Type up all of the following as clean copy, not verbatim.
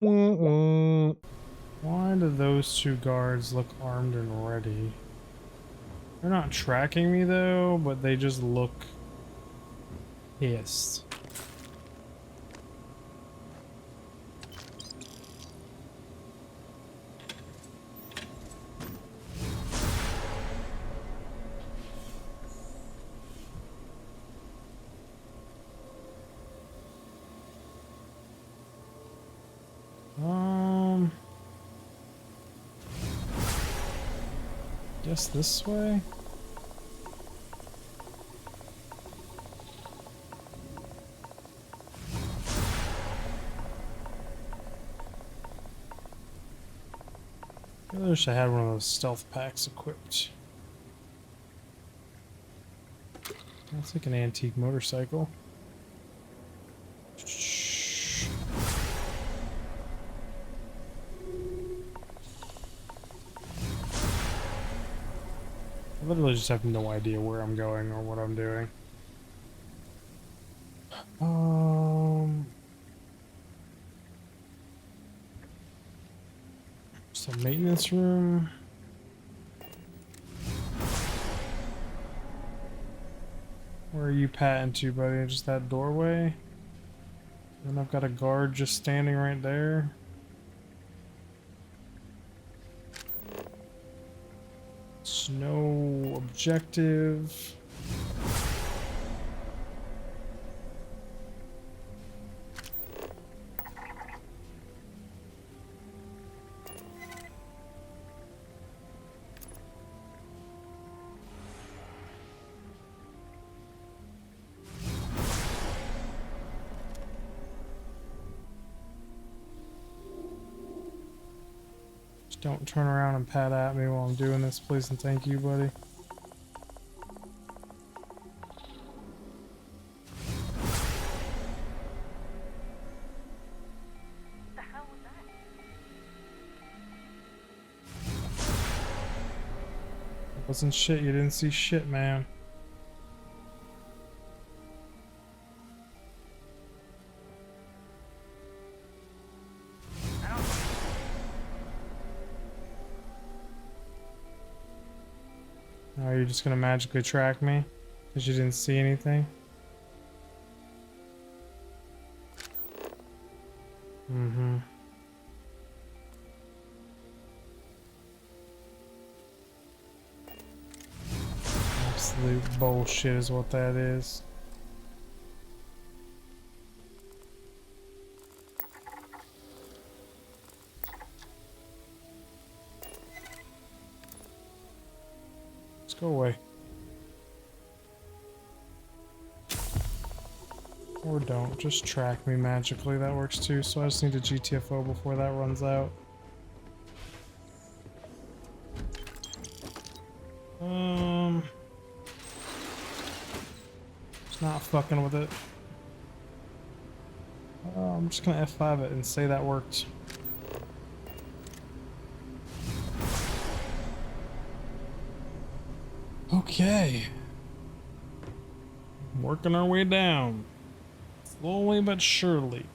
Wah, wah. Why do those two guards look armed and ready? They're not tracking me though, but they just look pissed. Guess this way? I wish I had one of those stealth packs equipped. That's like an antique motorcycle. I literally just have no idea where I'm going or what I'm doing. Just a maintenance room. Where are you patting to, buddy? Just that doorway? And I've got a guard just standing right there. No objective. Just don't turn around and pat at me while I'm doing this, please and thank you, buddy. Wasn't shit, you didn't see shit, man. Are you just gonna magically track me? Because you didn't see anything? Mm-hmm. Absolute bullshit is what that is. Go away. Or don't. Just track me magically. That works too. So I just need a GTFO before that runs out. Just not fucking with it. I'm just gonna F5 it and say that worked. Okay. Working our way down. Slowly but surely.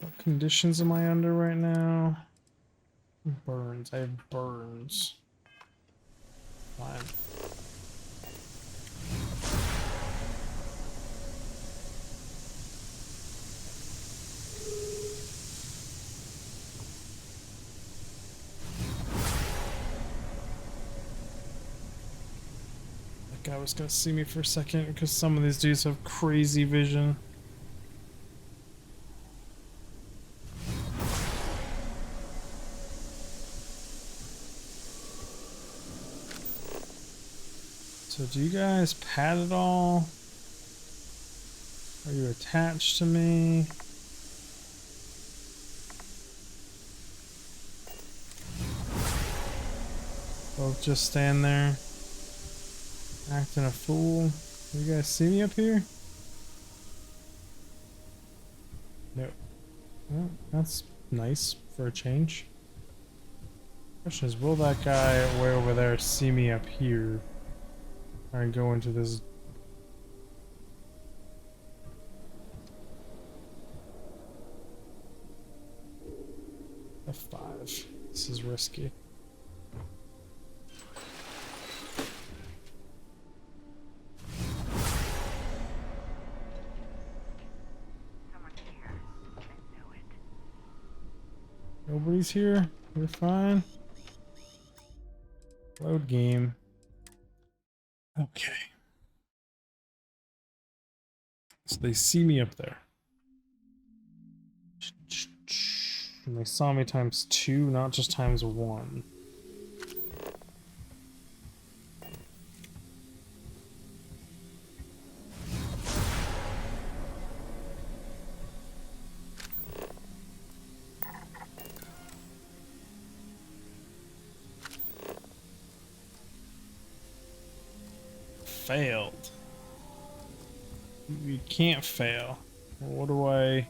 What conditions am I under right now? Burns. I have burns. Fine. That guy was gonna see me for a second because some of these dudes have crazy vision. So do you guys pat at all? Are you attached to me? Both just stand there, acting a fool. You guys see me up here? No. Well, that's nice for a change. Question is, will that guy way over there see me up here? Try and go into this. F5. This is risky. Nobody's here? You're fine? Load game. Okay. So they see me up there. And they saw me times 2, not just times 1. Failed. You can't fail. What do I...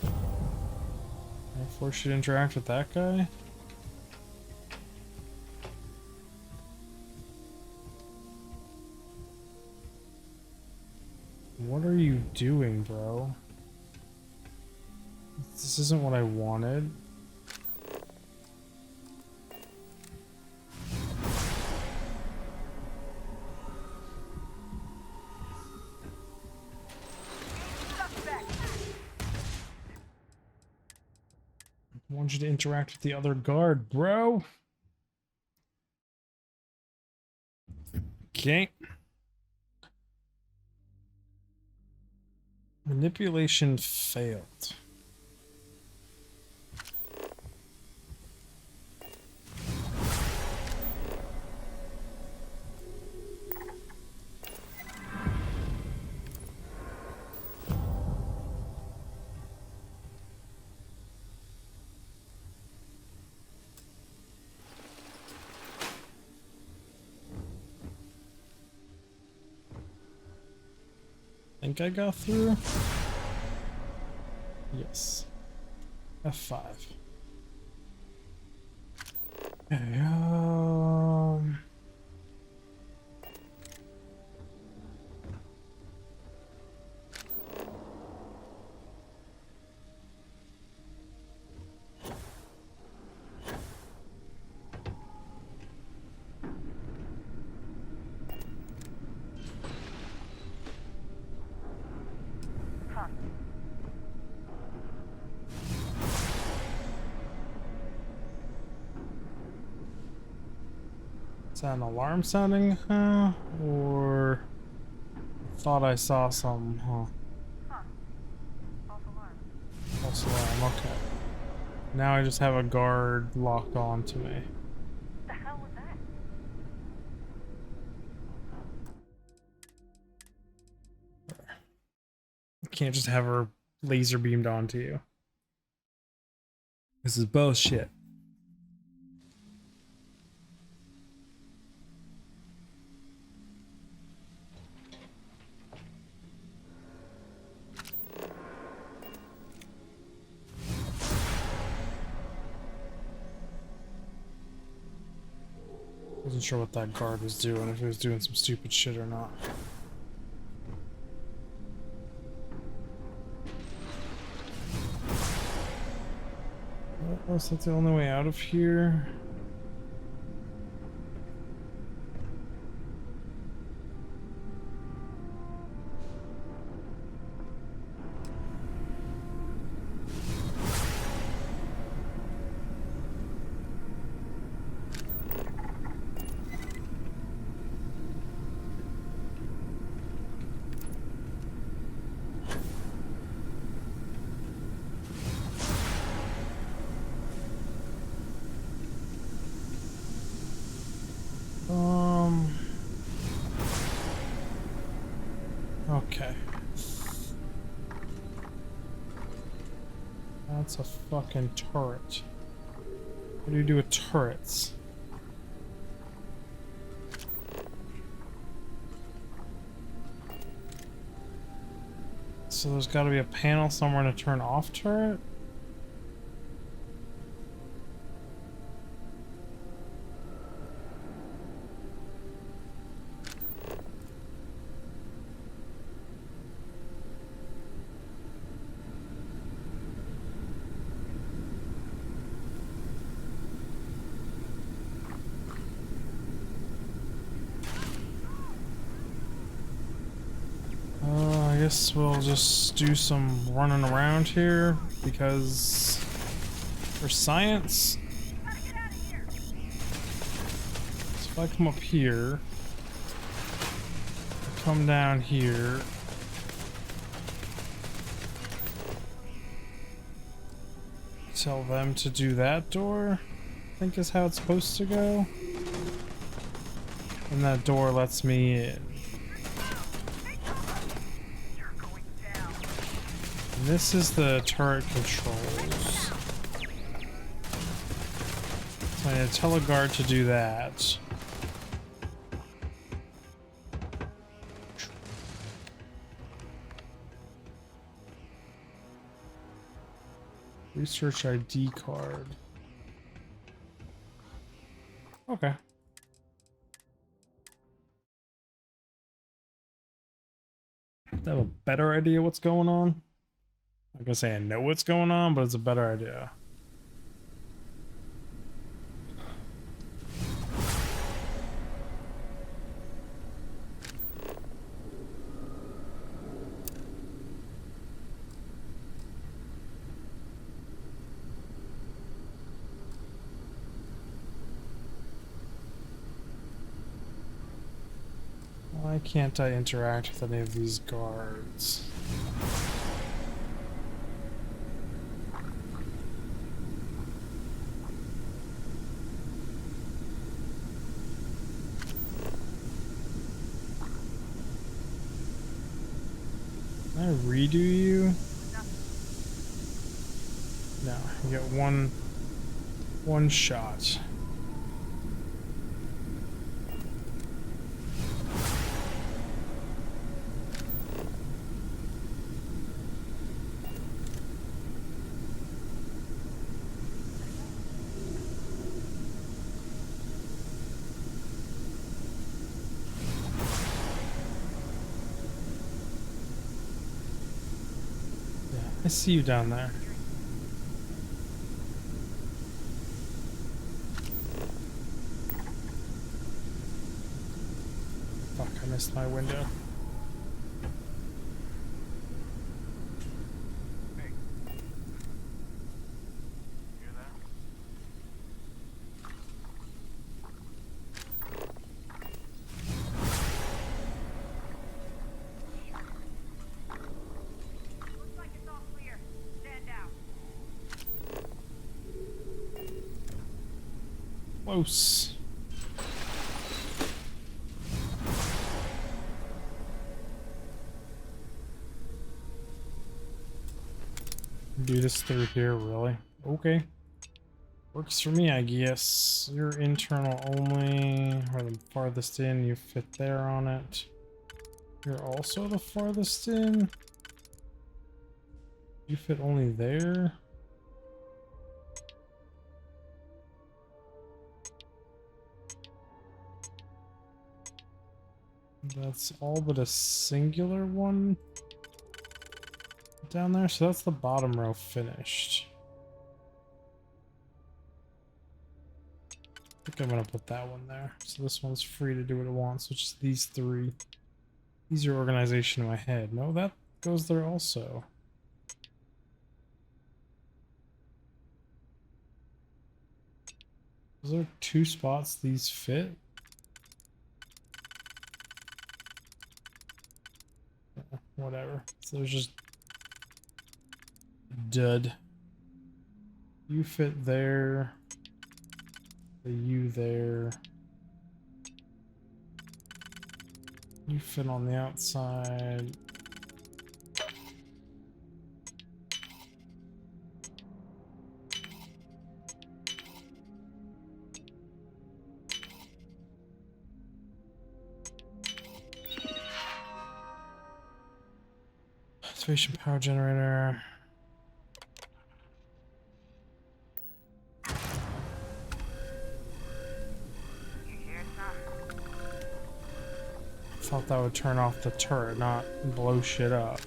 I force you to interact with that guy? What are you doing, bro? This isn't what I wanted. I want you to interact with the other guard, bro. Okay. Manipulation failed. Think I got through? Yes. F5. Okay, is that an alarm sounding, huh? Or thought I saw some, huh? False alarm, okay. Now I just have a guard locked on to me. The hell was that? You can't just have her laser beamed onto you. This is bullshit. Wasn't sure what that guard was doing, if he was doing some stupid shit or not. Oh, so that's the only way out of here? Okay. That's a fucking turret. What do you do with turrets? So there's got to be a panel somewhere to turn off turret? I guess we'll just do some running around here because for science. So if I come up here, come down here, tell them to do that door, I think is how it's supposed to go. And that door lets me in. And this is the turret controls. So I need to tell a guard to do that. Research ID card. Okay. I have a better idea what's going on. I'm gonna say I know what's going on, but it's a better idea. Why can't I interact with any of these guards? Can I redo you? No, you get one shot. Yeah, I see you down there. Fuck, I missed my window. Looks like it's all clear. Stand down. Close. Do this through here, really? Okay. Works for me, I guess. You're internal only, or the farthest in, you fit there on it. You're also the farthest in? You fit only there? That's all but a singular one down there, so that's the bottom row finished. I think I'm gonna put that one there. So this one's free to do what it wants, which is these three. Easier organization in my head. No, that goes there also. Is there two spots these fit? Yeah, whatever. So there's just dud. You fit there. The you there. You fit on the outside. Activation power generator. You hear something? I thought that would turn off the turret, not blow shit up.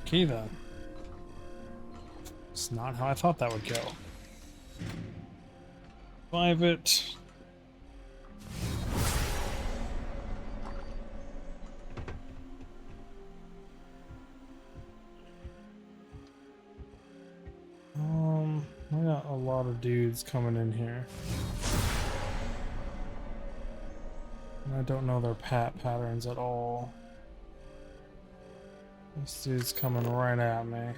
Okay then. It's not how I thought that would go. Revive it. I got a lot of dudes coming in here. And I don't know their patterns at all. This dude's coming right at me.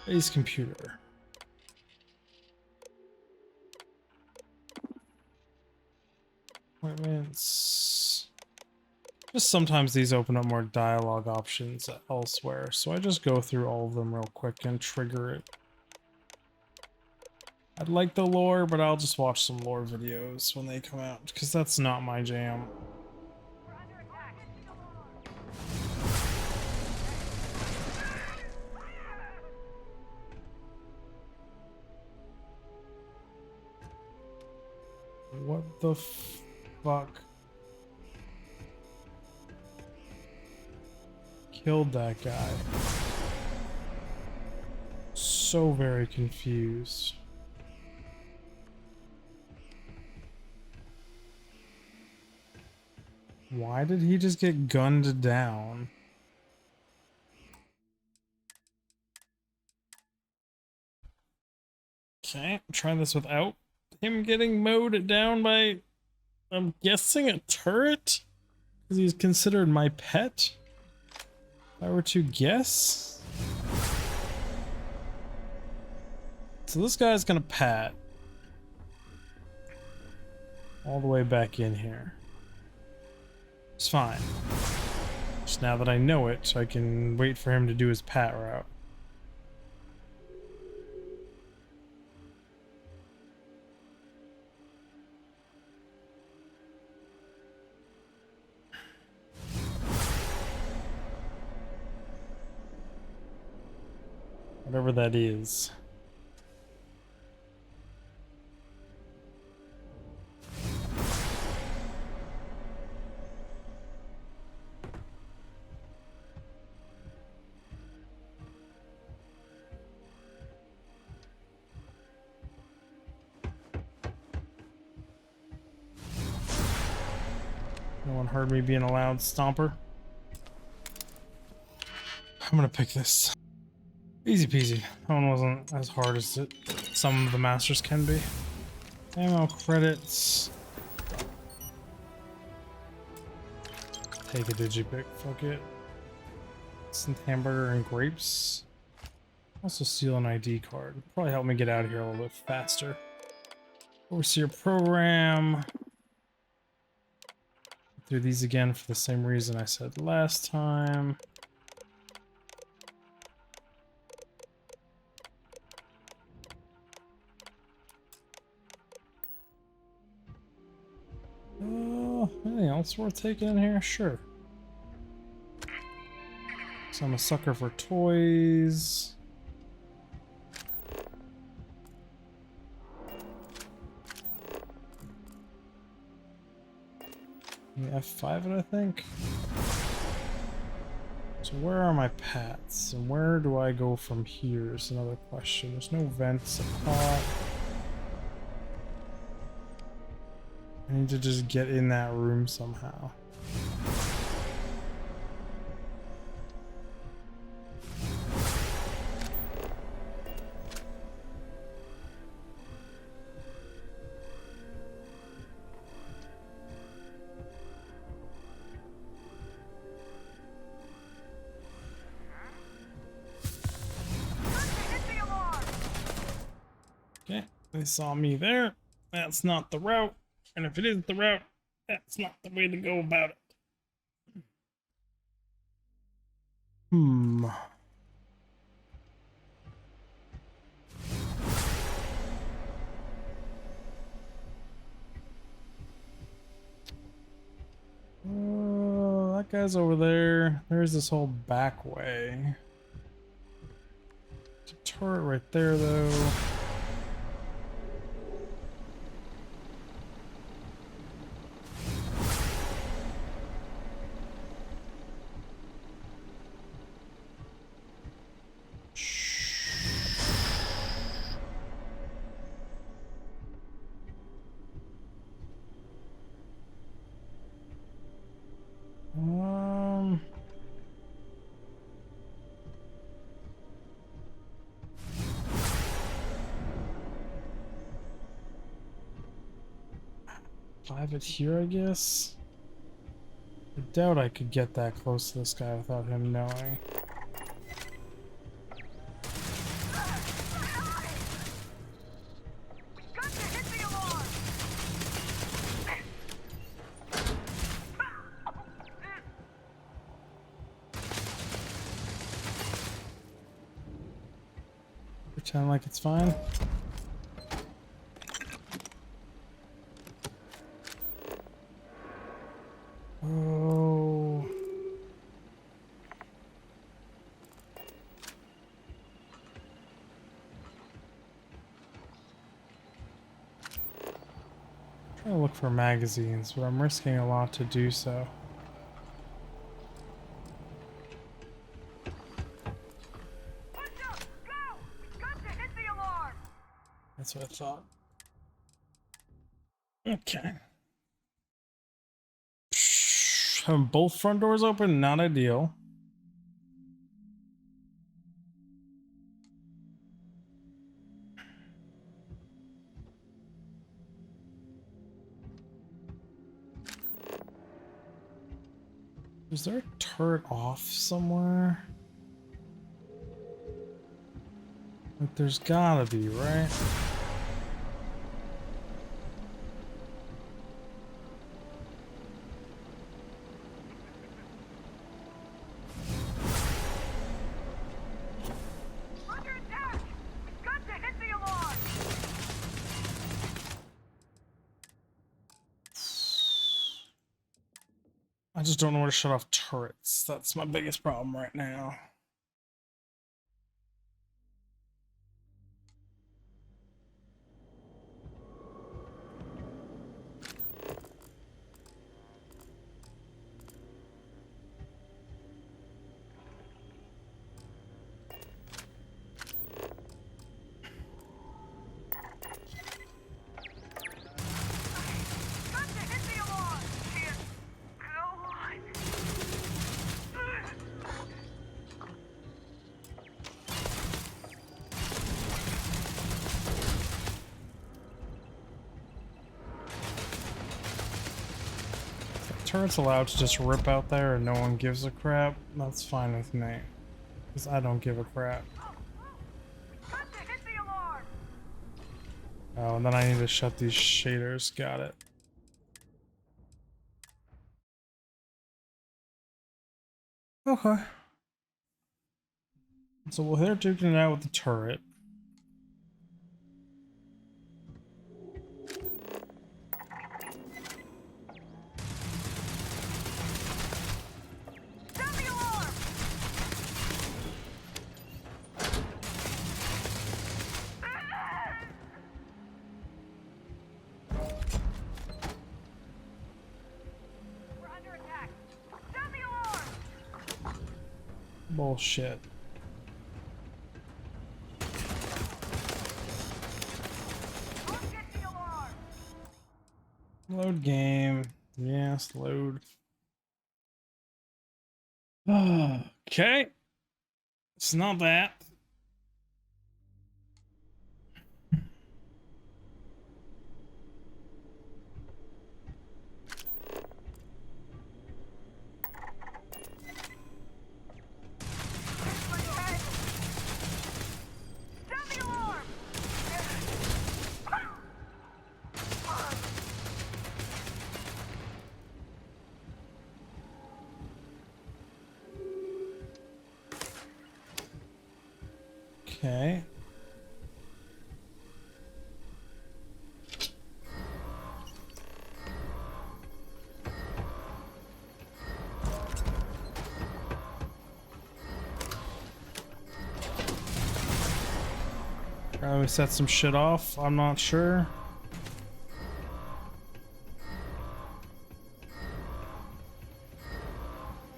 Base computer. Appointments. Just sometimes these open up more dialogue options elsewhere, so I just go through all of them real quick and trigger it. I'd like the lore, but I'll just watch some lore videos when they come out, because that's not my jam. We're under attack. What the fuck? Killed that guy. So very confused. Why did he just get gunned down? Okay, try this without him getting mowed down by, I'm guessing, a turret? Because he's considered my pet? If I were to guess? So this guy's gonna pat all the way back in here. It's fine. Just now that I know it, I can wait for him to do his pat route. Whatever that is. No one heard me being a loud stomper. I'm gonna pick this. Easy peasy. That one wasn't as hard as some of the masters can be. Ammo credits. Take a digipick, fuck it. Some hamburger and grapes. Also steal an ID card. Probably help me get out of here a little bit faster. Overseer program. Do these again for the same reason I said last time. Anything else worth taking in here? Sure. So I'm a sucker for toys. F5 it, I think. So where are my pats? And where do I go from here is another question. There's no vents at all. I need to just get in that room somehow. Hit the alarm! Okay, they saw me there. That's not the route. And if it isn't the route, that's not the way to go about it. Hmm. Oh, that guy's over there. There's this whole back way. There's a turret right there, though. Um, 5 it here, I guess. I doubt I could get that close to this guy without him knowing. Got to hit the alarm! Pretend like it's fine. Oh. Trying to look for magazines, but I'm risking a lot to do so. Push up! Go! Got to hit the alarm! That's what I thought. Okay. Having both front doors open, not ideal. Is there a turret off somewhere? Like, there's gotta be, right? Under attack! Got to hit the alarm! I just don't know where to shut off turrets. That's my biggest problem right now. Got to hit the alarm! Shit! Go on! Turret's allowed to just rip out there and no one gives a crap. That's fine with me. Because I don't give a crap. Got to hit the alarm! Oh, and then I need to shut these shaders. Got it. Okay. So we'll hit duking it out with the turret. Sound the alarm! We're under attack! Sound the alarm! Bullshit. I'll get the alarm! Load game. Yes, load. Okay. It's not that. My head! Sound the alarm! Okay. Probably set some shit off. I'm not sure.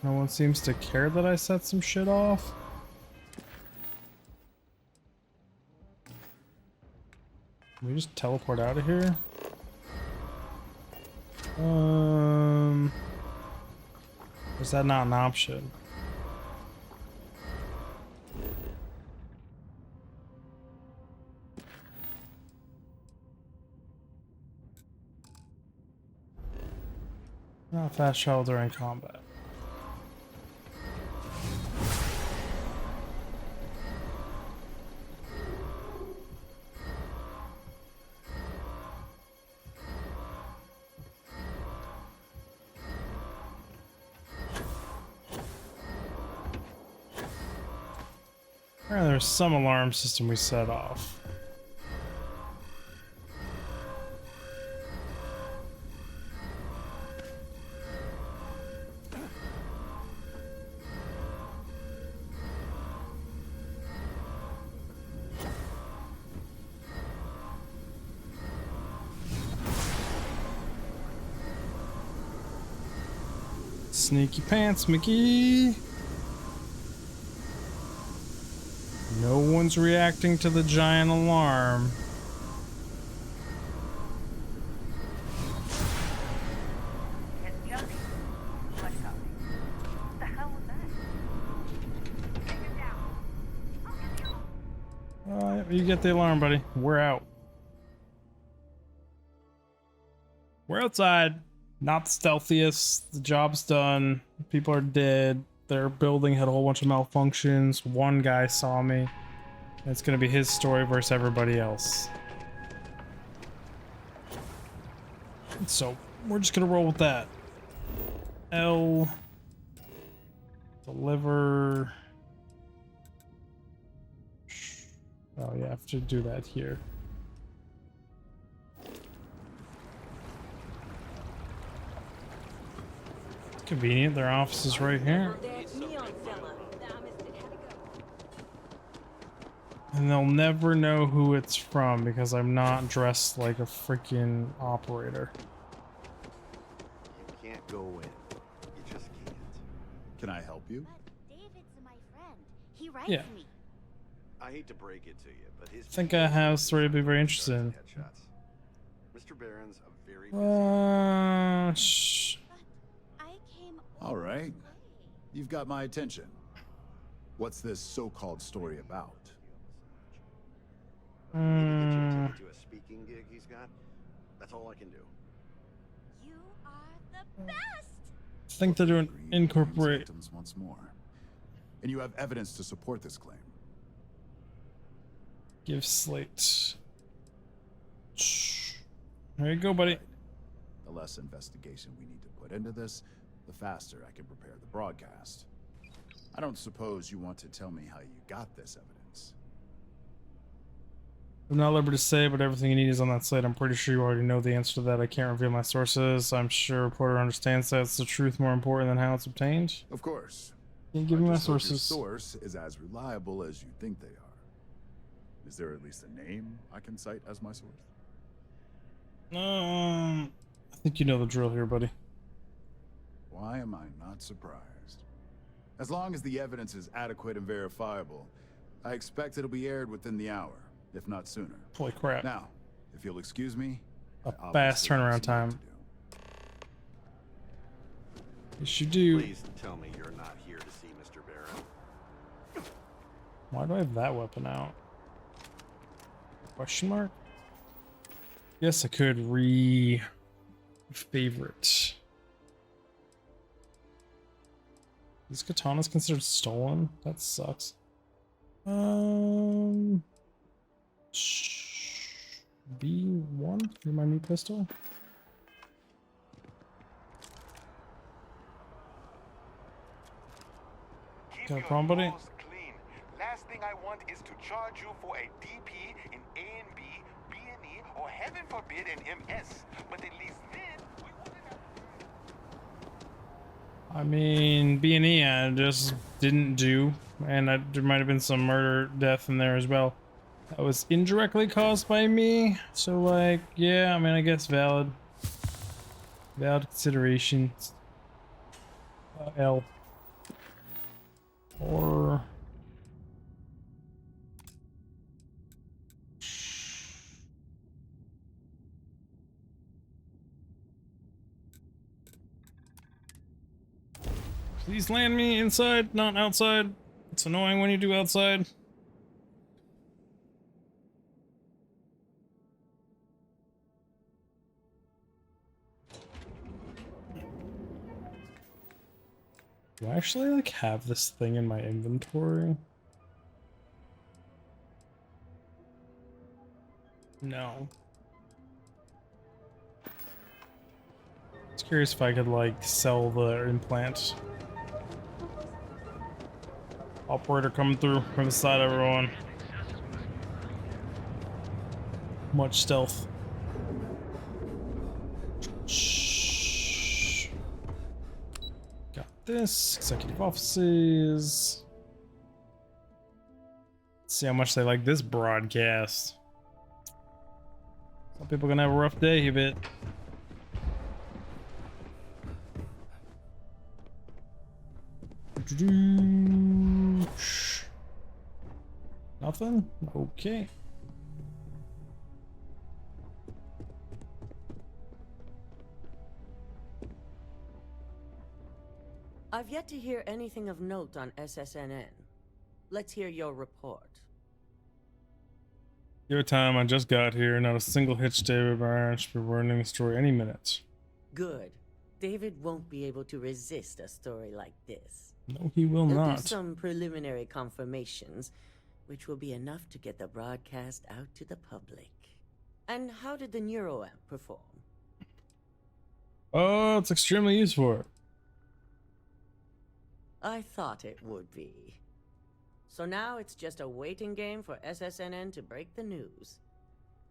No one seems to care that I set some shit off. Can we just teleport out of here? Is that not an option? Not fast travel during combat. Apparently there's some alarm system we set off. Sneaky pants, Mickey. No one's reacting to the giant alarm. It's Johnny. What the hell was that? Take it down. I'll get you. You get the alarm, buddy. We're out. We're outside. Not the stealthiest. The job's done. People are dead. Their building had a whole bunch of malfunctions. One guy saw me. It's gonna be his story versus everybody else. So we're just gonna roll with that. L. Deliver. Oh yeah, I have to do that here. Convenient, their office is right here. And they'll never know who it's from because I'm not dressed like a freaking operator. You can't go in. You just can't. Can I help you? But David's my friend. He writes me. I hate to break it to you, but his I think I have a story to be very interested in. Mr. Barron's a very Shh. I came All right. You've got my attention. What's this so-called story about? maybe get you a speaking gig he's got. That's all I can do. You are the best. I think they're doing incorporate. Symptoms once more. And you have evidence to support this claim. Give slate. Shh. There you go, buddy. The less investigation we need to put into this, the faster I can prepare the broadcast. I don't suppose you want to tell me how you got this evidence. I'm not liberty to say, but everything you need is on that slate. I'm pretty sure you already know the answer to that. I can't reveal my sources. I'm sure reporter understands that it's the truth more important than how it's obtained. Of course. Can't give me my Just hope your sources. source is as reliable as you think they are. Is there at least a name I can cite as my source? I think you know the drill here, buddy. Why am I not surprised? As long as the evidence is adequate and verifiable, I expect it'll be aired within the hour, if not sooner. Holy crap. Now, if you'll excuse me, A I fast obviously have turnaround some time. work to do. Yes, you do. Please tell me you're not here to see Mr. Barron. Why do I have that weapon out? Question mark? Yes, I could favorite. This katana's considered stolen? That sucks. B1 for my new pistol. Got a problem, buddy? Clean. Last last thing I want is to charge you for a DP, an A and B, B and E, or heaven forbid an MS. But at least then we wouldn't have. I mean, B&E I just didn't do, and there might have been some murder, death in there as well. That was indirectly caused by me, so like, yeah, I mean, I guess valid considerations. L. Or... Please land me inside, not outside. It's annoying when you do outside. Do I actually like have this thing in my inventory? No. I was curious if I could like sell the implant. Operator coming through from the side, everyone. Much stealth. Shh. Got this. Executive offices. Let's see how much they like this broadcast. Some people are gonna have a rough day of it. Nothing? Okay. I've yet to hear anything of note on SSNN. Let's hear your report. Give it time, I just got here. Not a single hitch, David, but I should be running the story any minute. Good. David won't be able to resist a story like this. No, he will He'll not. do some preliminary confirmations, which will be enough to get the broadcast out to the public. And how did the neuroamp perform? Oh, it's extremely useful. I thought it would be. So now it's just a waiting game for SSNN to break the news.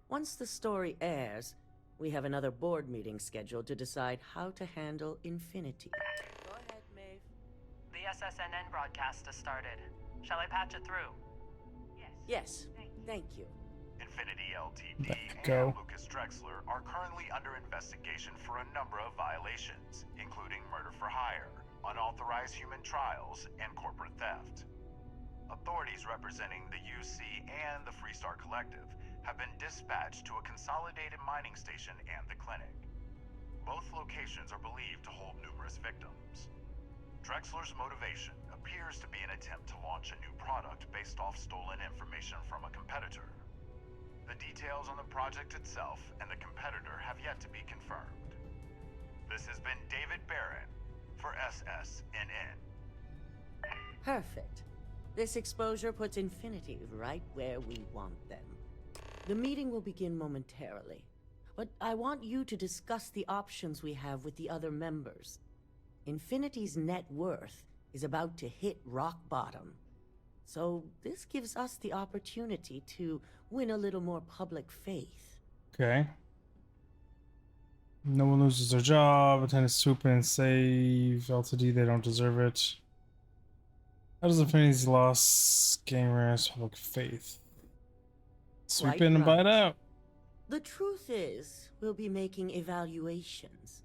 Once the story airs, we have another board meeting scheduled to decide how to handle Infinity. Go ahead, Maeve. The SSNN broadcast has started. Shall I patch it through? Yes, thank you. Infinity LTD Go. and Lucas Drexler are currently under investigation for a number of violations, including murder for hire, unauthorized human trials, and corporate theft. Authorities representing the UC and the Freestar Collective have been dispatched to a consolidated mining station and the clinic. Both locations are believed to hold numerous victims. Drexler's motivation appears to be an attempt to launch a new product based off stolen information from a competitor. The details on the project itself and the competitor have yet to be confirmed. This has been David Barron for SSNN. Perfect. This exposure puts Infinity right where we want them. The meeting will begin momentarily, but I want you to discuss the options we have with the other members. Infinity's net worth is about to hit rock bottom, so this gives us the opportunity to win a little more public faith. Okay. No one loses their job. Attend a swoop in and save. LTD, they don't deserve it. How does Infinity's loss gain Rare's public faith? Swoop Quite in and buy it right. out. The truth is, we'll be making evaluations.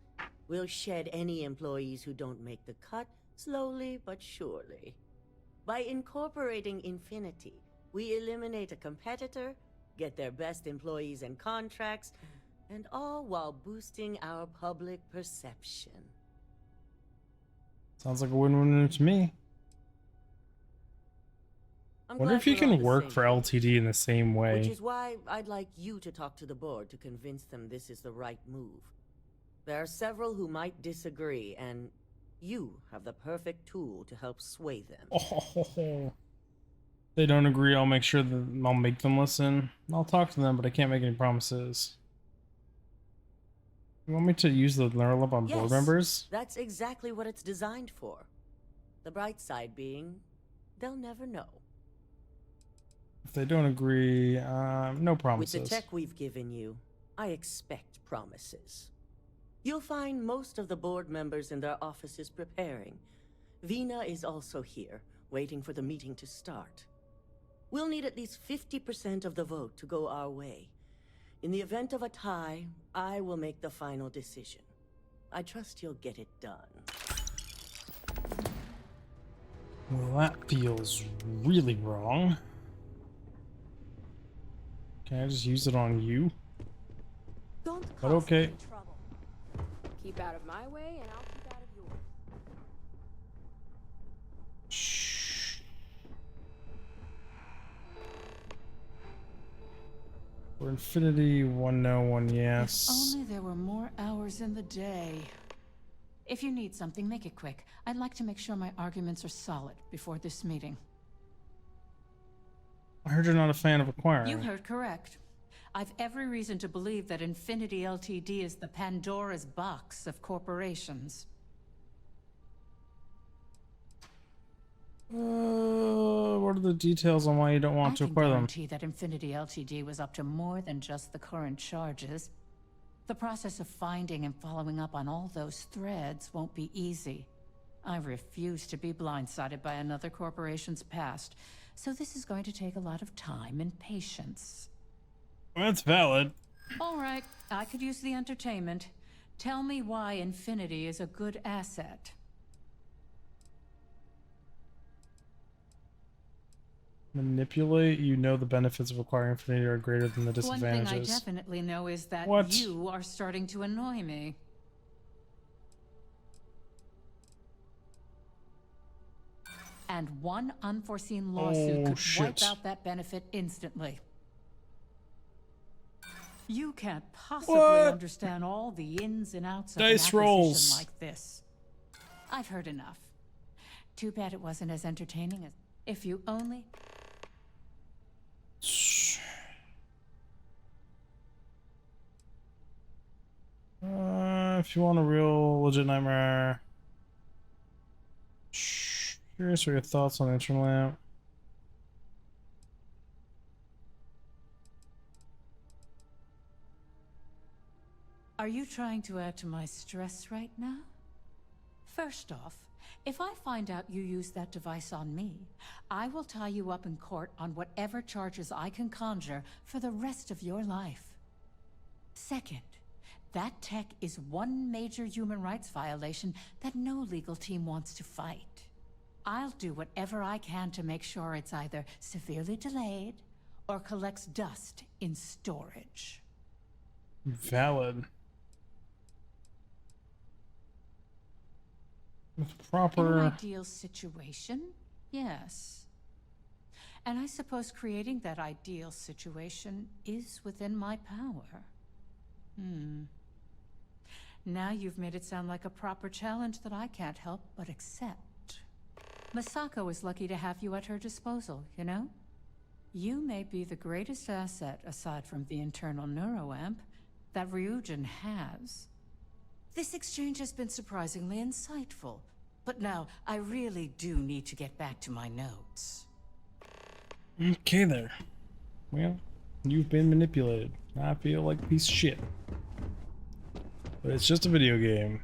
We'll shed any employees who don't make the cut, slowly but surely. By incorporating Infinity, we eliminate a competitor, get their best employees and contracts, and all while boosting our public perception. Sounds like a win-win to me. I'm Wonder glad if you we're on can the work same for page, LTD in the same way. Which is why I'd like you to talk to the board to convince them this is the right move. There are several who might disagree, and you have the perfect tool to help sway them. Oh, they don't agree. I'll make sure that I'll make them listen. I'll talk to them, but I can't make any promises. You want me to use the neural up on board Yes, members? that's exactly what it's designed for. The bright side being, they'll never know. If they don't agree, no With promises. the tech we've given you, I expect promises. You'll find most of the board members in their offices preparing. Vina is also here, waiting for the meeting to start. We'll need at least 50% of the vote to go our way. In the event of a tie, I will make the final decision. I trust you'll get it done. Well, that feels really wrong. Can I just use it on you? Don't But cause okay. me trouble. Keep out of my way, and I'll keep out of yours. Shh. For Infinity, one no, one yes. If only there were more hours in the day. If you need something, make it quick. I'd like to make sure my arguments are solid before this meeting. I heard you're not a fan of acquiring. You heard correct. I've every reason to believe that Infinity Ltd. Is the Pandora's box of corporations. What are the details on why you don't want to acquire them? I can guarantee that Infinity Ltd. Was up to more than just the current charges. The process of finding and following up on all those threads won't be easy. I refuse to be blindsided by another corporation's past, so this is going to take a lot of time and patience. That's valid. All right, I could use the entertainment. Tell me why Infinity is a good asset. Manipulate. You know the benefits of acquiring Infinity are greater than the disadvantages. One thing I definitely know is that What? you are starting to annoy me. And one unforeseen lawsuit could wipe out that benefit instantly. You can't possibly understand all the ins and outs of an Dice acquisition rolls. like this. I've heard enough. Too bad it wasn't as entertaining as if you only... If you want a real legit nightmare. Curious what your thoughts on the interlamp. Are you trying to add to my stress right now? First off, if I find out you used that device on me, I will tie you up in court on whatever charges I can conjure for the rest of your life. Second, that tech is one major human rights violation that no legal team wants to fight. I'll do whatever I can to make sure it's either severely delayed or collects dust in storage. Valid. With In an proper... ideal situation, yes. And I suppose creating that ideal situation is within my power. Now you've made it sound like a proper challenge that I can't help but accept. Masako is lucky to have you at her disposal, you know? You may be the greatest asset, aside from the internal neuroamp, that Ryujin has. This exchange has been surprisingly insightful, but now I really do need to get back to my notes. Okay there. Well, you've been manipulated. I feel like a piece of shit. But it's just a video game.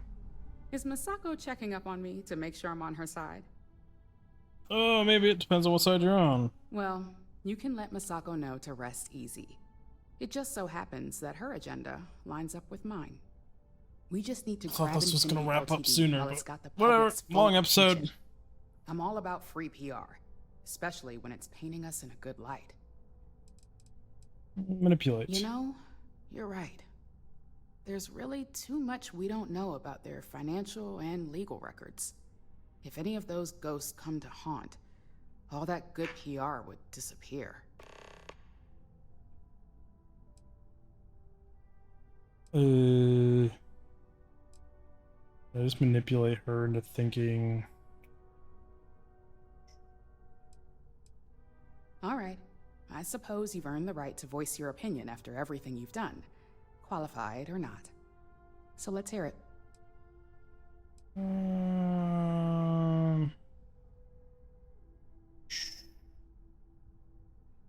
Is Masako checking up on me to make sure I'm on her side? Oh, maybe it depends on what side you're on. Well, you can let Masako know to rest easy. It just so happens that her agenda lines up with mine. We just need to I thought grab this was gonna Infinity wrap up Ltd. sooner, while but it's got the whatever. public's full Long episode. attention. I'm all about free PR, especially when it's painting us in a good light. Manipulate. You know, you're right. There's really too much we don't know about their financial and legal records. If any of those ghosts come to haunt, all that good PR would disappear. I just manipulate her into thinking. All right. I suppose you've earned the right to voice your opinion after everything you've done, qualified or not. So let's hear it.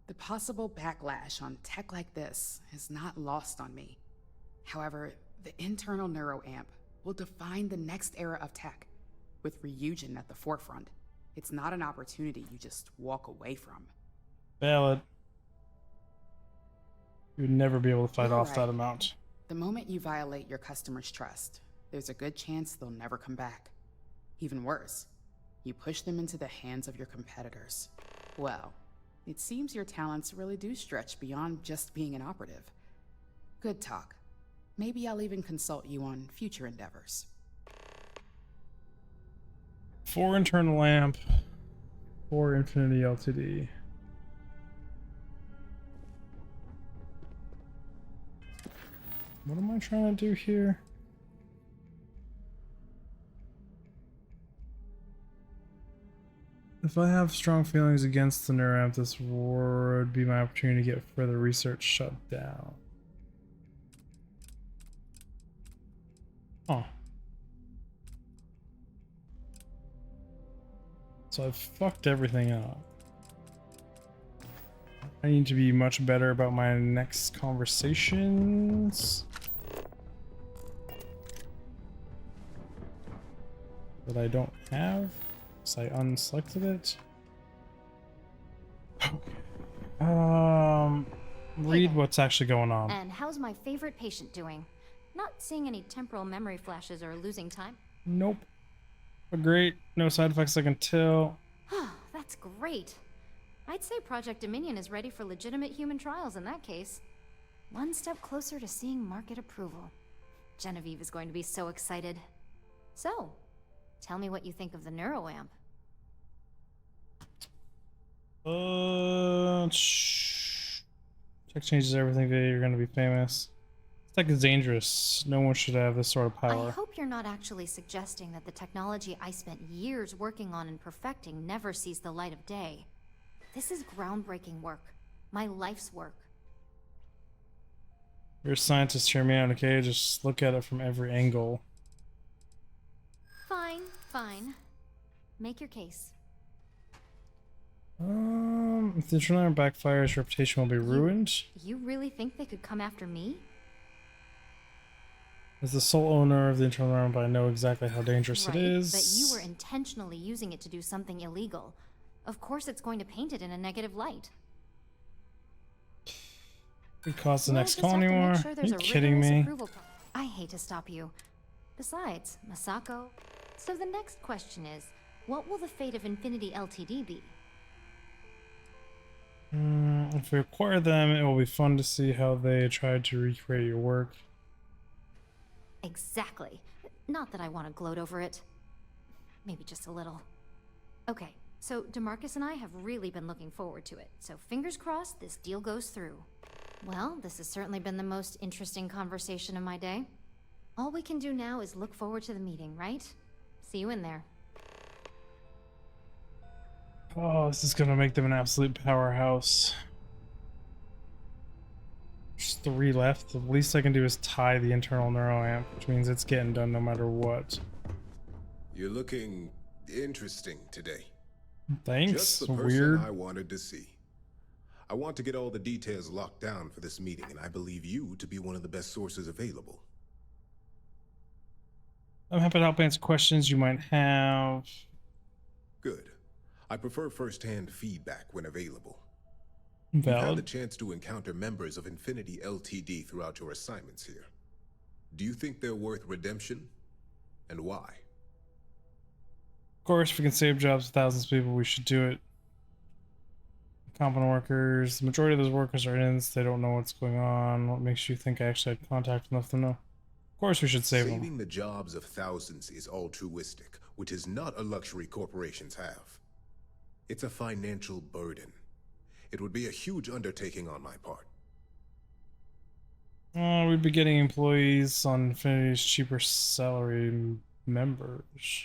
The possible backlash on tech like this is not lost on me. However, the internal neuroamp will define the next era of tech, with Ryujin at the forefront. It's not an opportunity you just walk away from. Valid. You would never be able to fight You're off that right. amount. The moment you violate your customers' trust, there's a good chance they'll never come back. Even worse, you push them into the hands of your competitors. Well, it seems your talents really do stretch beyond just being an operative. Good talk. Maybe I'll even consult you on future endeavors. 4 internal lamp, 4 Infinity LTD. What am I trying to do here? If I have strong feelings against the neuramp, this would be my opportunity to get further research shut down. Oh. So I've fucked everything up. I need to be much better about my next conversations. That I don't have. So I unselected it. Read what's actually going on. And how's my favorite patient doing? Not seeing any temporal memory flashes or losing time? Nope. But great. No side effects I can tell. That's great. I'd say Project Dominion is ready for legitimate human trials in that case. One step closer to seeing market approval. Genevieve is going to be so excited. So, tell me what you think of the neuroamp. Tech changes everything today. You're gonna be famous. Tech is dangerous. No one should have this sort of power. I hope you're not actually suggesting that the technology I spent years working on and perfecting never sees the light of day. This is groundbreaking work. My life's work. You're a scientist, hear me out, okay? Just look at it from every angle. Fine, fine. Make your case. If the internal backfires, reputation will be ruined. You really think they could come after me? As the sole owner of the internal lamp, I know exactly how dangerous Right, it is. but you were intentionally using it to do something illegal. Of course it's going to paint it in a negative light. Could cause the We'll next just call have to make anymore? sure Are there's you a kidding rigorous me? approval I hate to stop you. Besides, Masako. So the next question is, what will the fate of Infinity Ltd be? If we acquire them, it will be fun to see how they tried to recreate your work. Exactly. Not that I want to gloat over it. Maybe just a little. Okay, so DeMarcus and I have really been looking forward to it, so fingers crossed this deal goes through. Well, this has certainly been the most interesting conversation of my day. All we can do now is look forward to the meeting, right? See you in there. Oh, this is gonna make them an absolute powerhouse. Just 3 left. The least I can do is tie the internal neuroamp, which means it's getting done no matter what. You're looking interesting today. Thanks. Just the person Weird. I wanted to see. I want to get all the details locked down for this meeting, and I believe you to be one of the best sources available. I'm happy to help answer questions you might have. Good. I prefer first-hand feedback when available. You've had the Valid. chance to encounter members of Infinity Ltd throughout your assignments here. Do you think they're worth redemption? And why? Of course, if we can save jobs of thousands of people, we should do it. Competent workers. The majority of those workers are ins. They don't know what's going on. What makes you think I actually had contact enough to know? Of course we should save them. Saving the jobs of thousands is altruistic, which is not a luxury corporations have. It's a financial burden. It would be a huge undertaking on my part. We'd be getting employees on Infinity's cheaper salary members.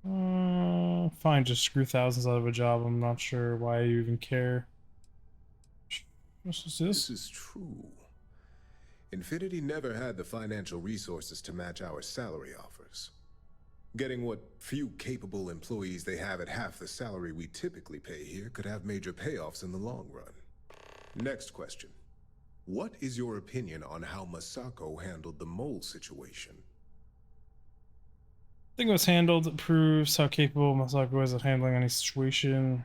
Fine, just screw thousands out of a job. I'm not sure why you even care. What's this? This is true. Infinity never had the financial resources to match our salary offers. Getting what few capable employees they have at half the salary we typically pay here could have major payoffs in the long run. Next question. What is your opinion on how Masako handled the mole situation? I think it was handled. It proves how capable Masako is at handling any situation.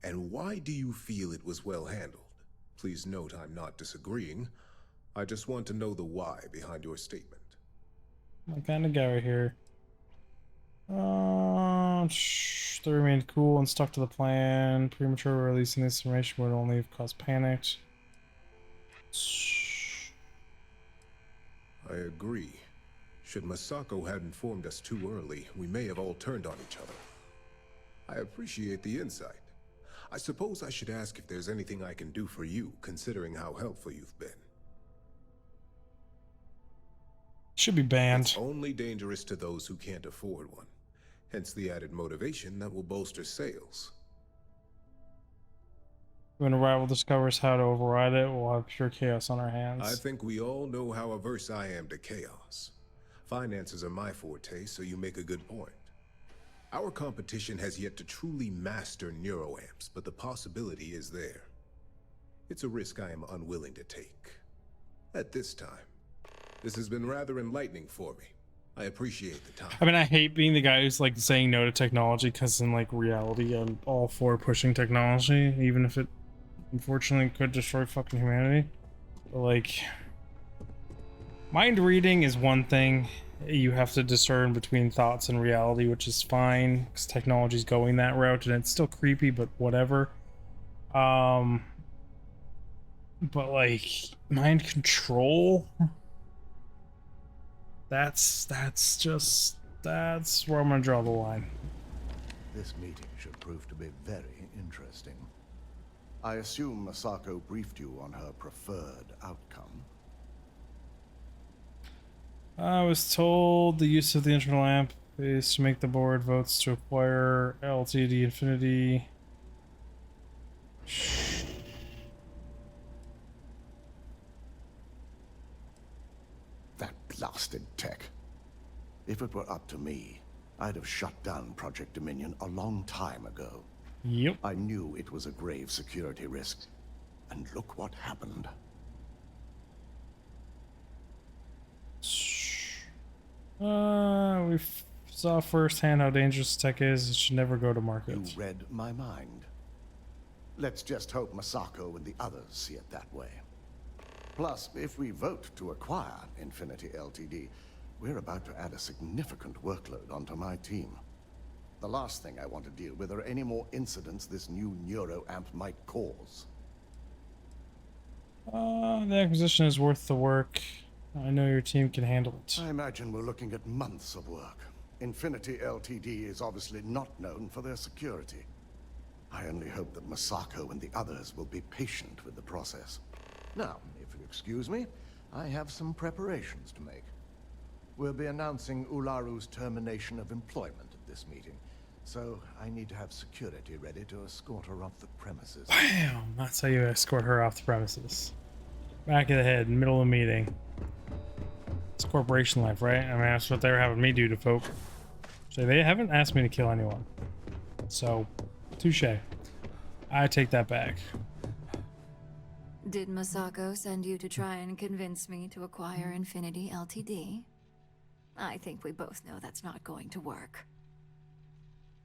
And why do you feel it was well handled? Please note I'm not disagreeing. I just want to know the why behind your statement. What kind of guy right here? They remained cool and stuck to the plan. Premature releasing this information would only have caused panic. I agree. Should Masako had informed us too early, we may have all turned on each other. I appreciate the insight. I suppose I should ask if there's anything I can do for you, considering how helpful you've been. Should be banned. It's only dangerous to those who can't afford one. Hence the added motivation that will bolster sales. When a rival discovers how to override it, we'll have pure chaos on our hands. I think we all know how averse I am to chaos. Finances are my forte, so you make a good point. Our competition has yet to truly master neuroamps, but the possibility is there. It's a risk I am unwilling to take. At this time. This has been rather enlightening for me. I appreciate the time. I mean, I hate being the guy who's like saying no to technology, because in like reality, I'm all for pushing technology, even if it unfortunately could destroy fucking humanity. But like, mind reading is one thing. You have to discern between thoughts and reality, which is fine, because technology's going that route, and it's still creepy, but whatever. But like, mind control? That's where I'm gonna draw the line. This meeting should prove to be very interesting. I assume Masako briefed you on her preferred outcome. I was told the use of the internal amp is to make the board votes to acquire LTD Infinity. That blasted tech. If it were up to me, I'd have shut down Project Dominion a long time ago. Yep. I knew it was a grave security risk. And look what happened. We saw firsthand how dangerous tech is. It should never go to market. You read my mind. Let's just hope Masako and the others see it that way. Plus, if we vote to acquire Infinity Ltd, we're about to add a significant workload onto my team. The last thing I want to deal with are any more incidents this new neuroamp might cause. The acquisition is worth the work. I know your team can handle it. I imagine we're looking at months of work. Infinity Ltd is obviously not known for their security. I only hope that Masako and the others will be patient with the process. Now, if you'll excuse me, I have some preparations to make. We'll be announcing Ularu's termination of employment at this meeting, so I need to have security ready to escort her off the premises. Bam! That's how you escort her off the premises. Back of the head, middle of the meeting. It's corporation life, right? I mean, that's what they're having me do to folk. So they haven't asked me to kill anyone. So, touche. I take that back. Did Masako send you to try and convince me to acquire Infinity Ltd? I think we both know that's not going to work.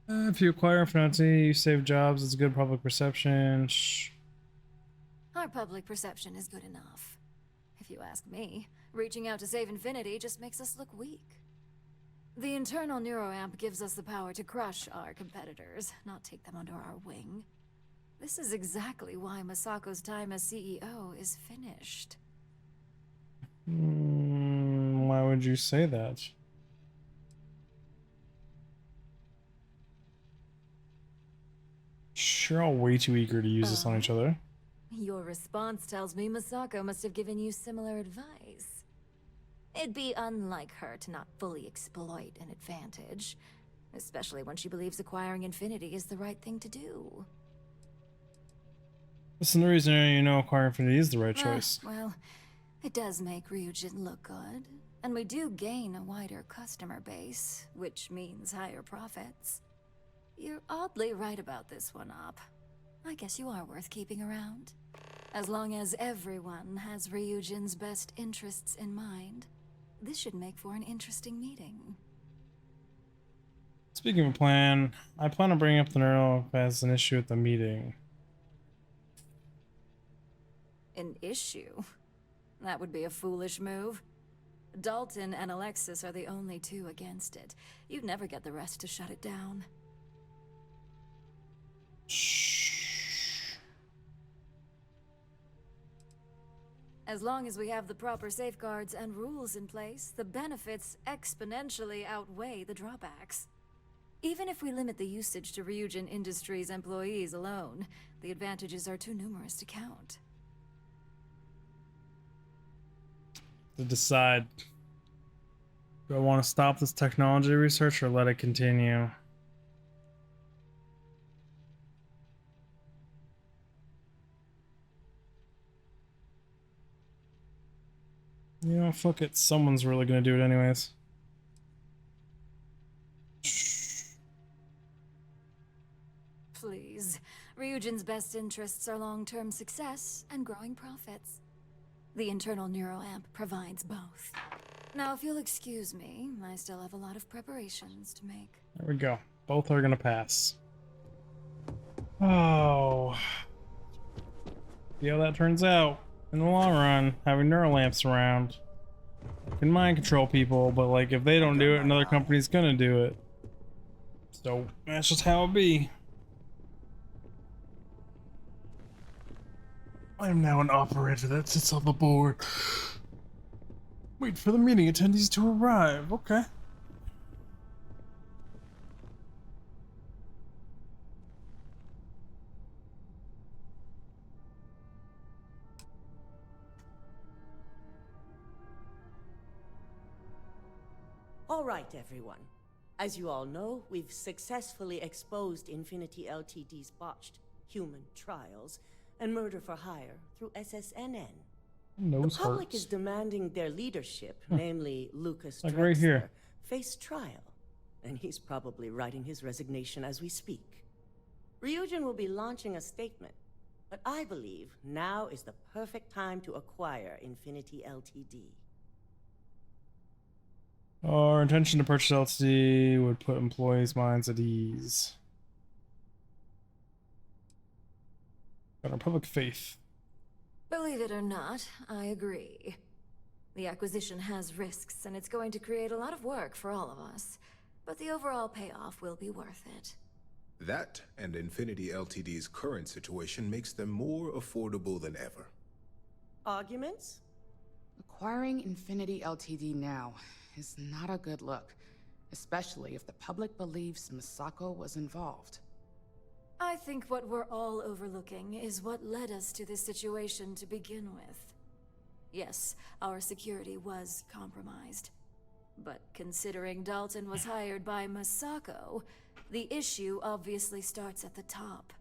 If you acquire Infinity, you save jobs, it's good public perception. Our public perception is good enough. If you ask me, reaching out to save Infinity just makes us look weak. The internal neuroamp gives us the power to crush our competitors, not take them under our wing. This is exactly why Masako's time as CEO is finished. Why would you say that? You're all way too eager to use this on each other. Your response tells me Masako must have given you similar advice. It'd be unlike her to not fully exploit an advantage, especially when she believes acquiring Infinity is the right thing to do. Listen, the reason you know acquiring Infinity is the right choice. Well, it does make Ryujin look good, And we do gain a wider customer base, which means higher profits. You're oddly right about this one, Op. I guess you are worth keeping around. As long as everyone has Ryujin's best interests in mind, this should make for an interesting meeting. Speaking of plan, I plan on bringing up the neural as an issue at the meeting. An issue? That would be a foolish move. Dalton and Alexis are the only two against it. You'd never get the rest to shut it down. As long as we have the proper safeguards and rules in place, the benefits exponentially outweigh the drawbacks. Even if we limit the usage to Ryujin Industries employees alone, the advantages are too numerous to count. To decide, do I want to stop this technology research or let it continue? You know, fuck it. Someone's really gonna do it anyways. Please. Ryujin's best interests are long-term success and growing profits. The internal neuroamp provides both. Now, if you'll excuse me, I still have a lot of preparations to make. There we go. Both are gonna pass. Oh. See how that turns out. In the long run, having neural lamps around can mind control people, but like if they don't do it, another company's gonna do it. So that's just how it be. I am now an operator that sits on the board. Wait for the meeting attendees to arrive. Okay. All right, everyone. As you all know, we've successfully exposed Infinity Ltd's botched human trials and murder for hire through SSNN. The public is demanding their leadership, namely Lucas like Drexler, right here, face trial, and he's probably writing his resignation as we speak. Ryujin will be launching a statement, but I believe now is the perfect time to acquire Infinity Ltd. Our intention to purchase LTD would put employees' minds at ease. Got our public faith. Believe it or not, I agree. The acquisition has risks, and it's going to create a lot of work for all of us. But the overall payoff will be worth it. That and Infinity Ltd's current situation makes them more affordable than ever. Arguments? Acquiring Infinity Ltd now is not a good look, especially if the public believes Misako was involved. I think what we're all overlooking is what led us to this situation to begin with. Yes, our security was compromised. But considering Dalton was hired by Misako, the issue obviously starts at the top.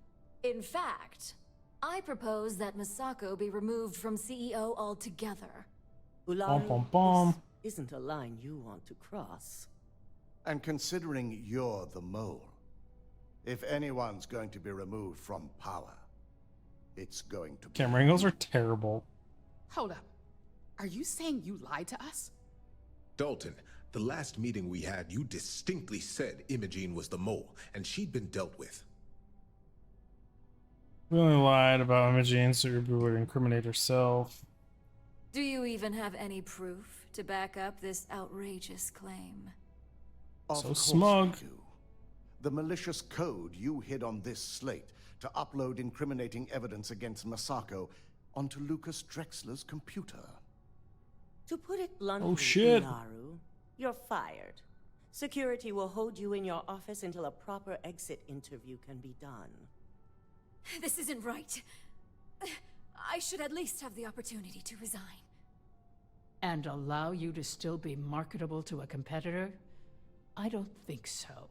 In fact, I propose that Misako be removed from CEO altogether. Ularu, this isn't a line you want to cross. And considering you're the mole, if anyone's going to be removed from power, it's going to be... Camera angles are terrible. Hold up. Are you saying you lied to us? Dalton, the last meeting we had, you distinctly said Imogene was the mole, and she'd been dealt with. We only lied about Imogene so Ruby would incriminate herself. Do you even have any proof to back up this outrageous claim? So smug. The malicious code you hid on this slate to upload incriminating evidence against Misako onto Lucas Drexler's computer. To put it bluntly, Oh shit. Ularu, you're fired. Security will hold you in your office until a proper exit interview can be done. This isn't right. I should at least have the opportunity to resign. And allow you to still be marketable to a competitor? I don't think so.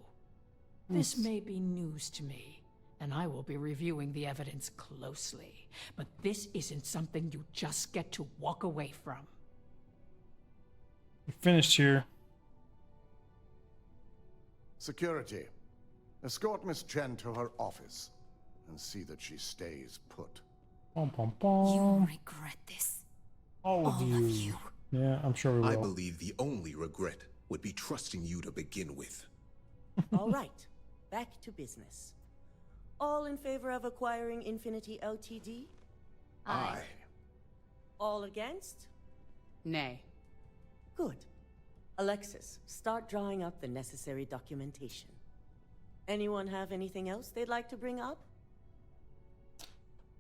This may be news to me, and I will be reviewing the evidence closely. But this isn't something you just get to walk away from. finished here. Security. Escort Miss Chen to her office and see that she stays put. Bum, bum, bum. You regret this. All of you. Yeah, I'm sure we will. I believe the only regret would be trusting you to begin with. All right, back to business. All in favor of acquiring Infinity Ltd? Aye. All against? Nay. Good. Alexis, start drawing up the necessary documentation. Anyone have anything else they'd like to bring up?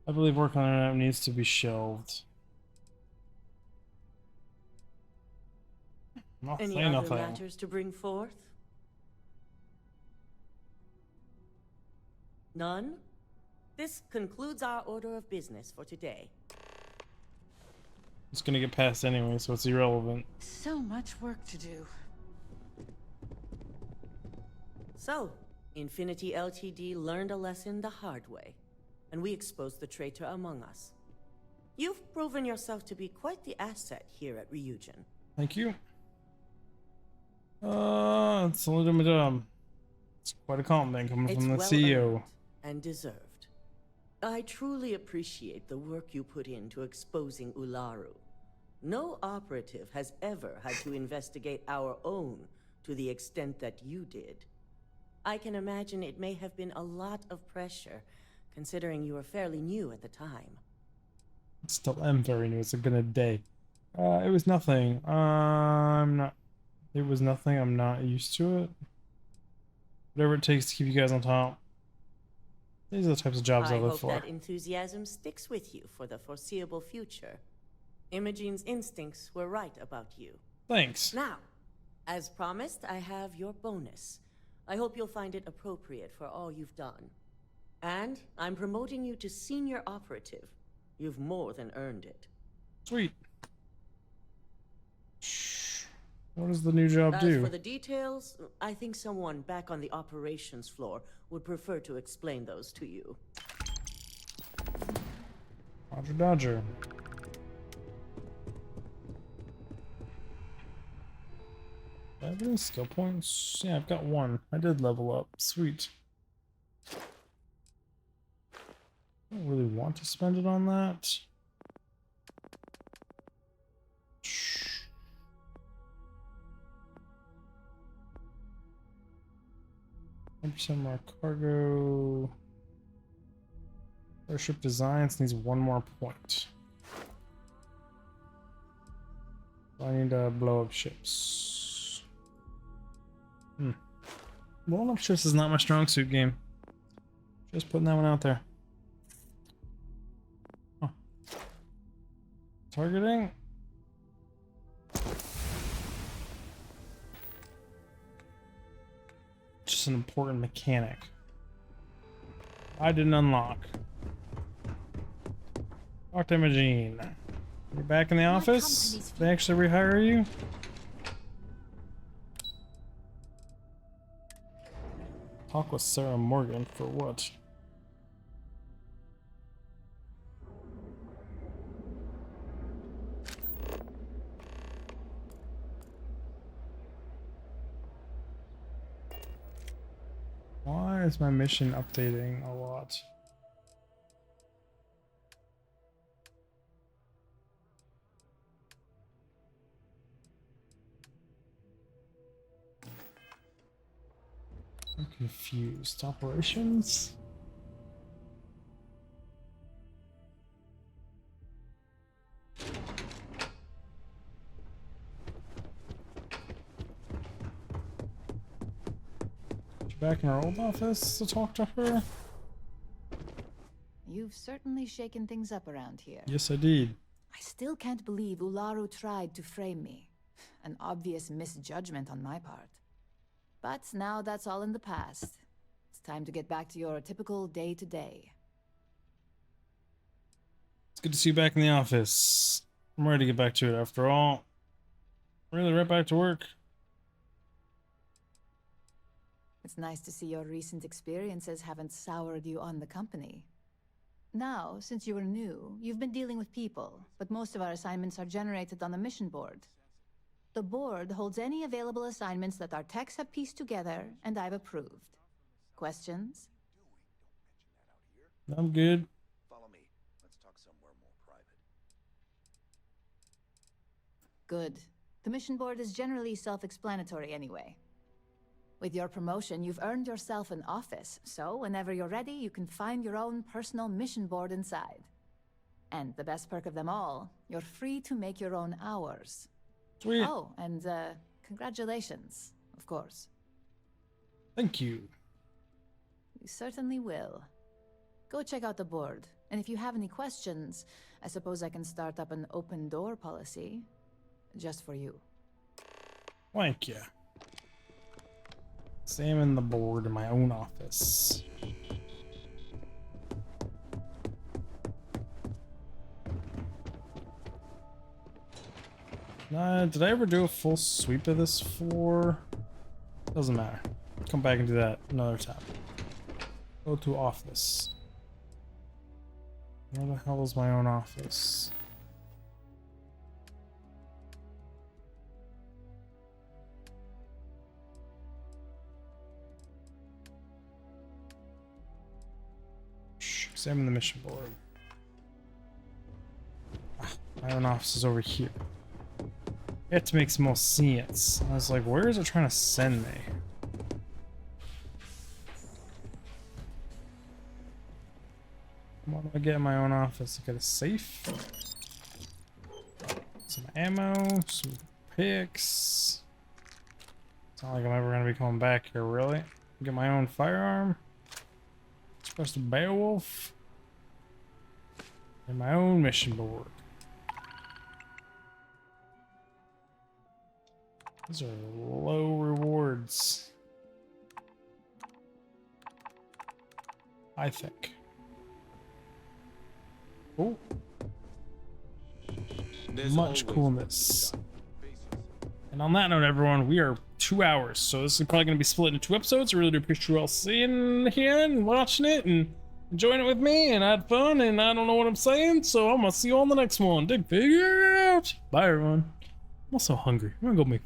I believe work on it needs to be shelved. Any other matters to bring forth? None? This concludes our order of business for today. It's gonna get passed anyway, so it's irrelevant. So much work to do. So, Infinity Ltd learned a lesson the hard way, and we exposed the traitor among us. You've proven yourself to be quite the asset here at Ryujin. Thank you. It's a little bit it's quite a compliment coming from the CEO. And deserved. I truly appreciate the work you put into exposing Ularu. No operative has ever had to investigate our own to the extent that you did. I can imagine it may have been a lot of pressure, considering you were fairly new at the time. Still am very new. It's been a day. It was nothing. It was nothing. I'm not used to it. Whatever it takes to keep you guys on top. These are the types of jobs I live for. I hope that enthusiasm sticks with you for the foreseeable future. Imogene's instincts were right about you. Thanks. Now, as promised, I have your bonus. I hope you'll find it appropriate for all you've done. And I'm promoting you to senior operative. You've more than earned it. Sweet. What does the new job do? As for the details, I think someone back on the operations floor would prefer to explain those to you. Roger Dodger. Do I have any skill points? Yeah, I've got one. I did level up. Sweet. I don't really want to spend it on that. 1% more cargo. Airship designs needs one more point. I need to blow up ships. Blowing up ships is not my strong suit game. Just putting that one out there. Huh. Targeting. Just an important mechanic. I didn't unlock. Talk to Imogene. You're back in the office? They actually rehire you? Talk with Sarah Morgan for what? Why is my mission updating a lot? I'm confused. Operations? Back in our old office to talk to her? You've certainly shaken things up around here. Yes, I did. I still can't believe Ularu tried to frame me. An obvious misjudgment on my part. But now that's all in the past. It's time to get back to your typical day-to-day. It's good to see you back in the office. I'm ready to get back to it after all. Really, right back to work. It's nice to see your recent experiences haven't soured you on the company. Now, since you were new, you've been dealing with people, but most of our assignments are generated on the mission board. The board holds any available assignments that our techs have pieced together and I've approved. Questions? I'm good. Follow me. Let's talk somewhere more private. Good. The mission board is generally self-explanatory anyway. With your promotion, you've earned yourself an office, so whenever you're ready, you can find your own personal mission board inside. And the best perk of them all, you're free to make your own hours. Sweet. Oh, and congratulations, of course. Thank you. You certainly will. Go check out the board, and if you have any questions, I suppose I can start up an open door policy. Just for you. Thank you. Examine the board in my own office. Did I ever do a full sweep of this floor? Doesn't matter. Come back and do that another time. Go to office. Where the hell is my own office? Examine the mission board. My own office is over here. It makes more sense. I was like, where is it trying to send me? What do I get in my own office? I get a safe. Some ammo, some picks. It's not like I'm ever gonna be coming back here, really. Get my own firearm. Supposed to Beowulf. And my own mission board. These are low rewards. I think. Oh. Much coolness. And on that note, everyone, we are 2 hours, so this is probably going to be split into 2 episodes. I really do appreciate you all seeing here and watching it and enjoying it with me, and I had fun, and I don't know what I'm saying, so I'm going to see you on the next one. Digfig out! Bye, everyone. I'm also hungry. I'm going to go make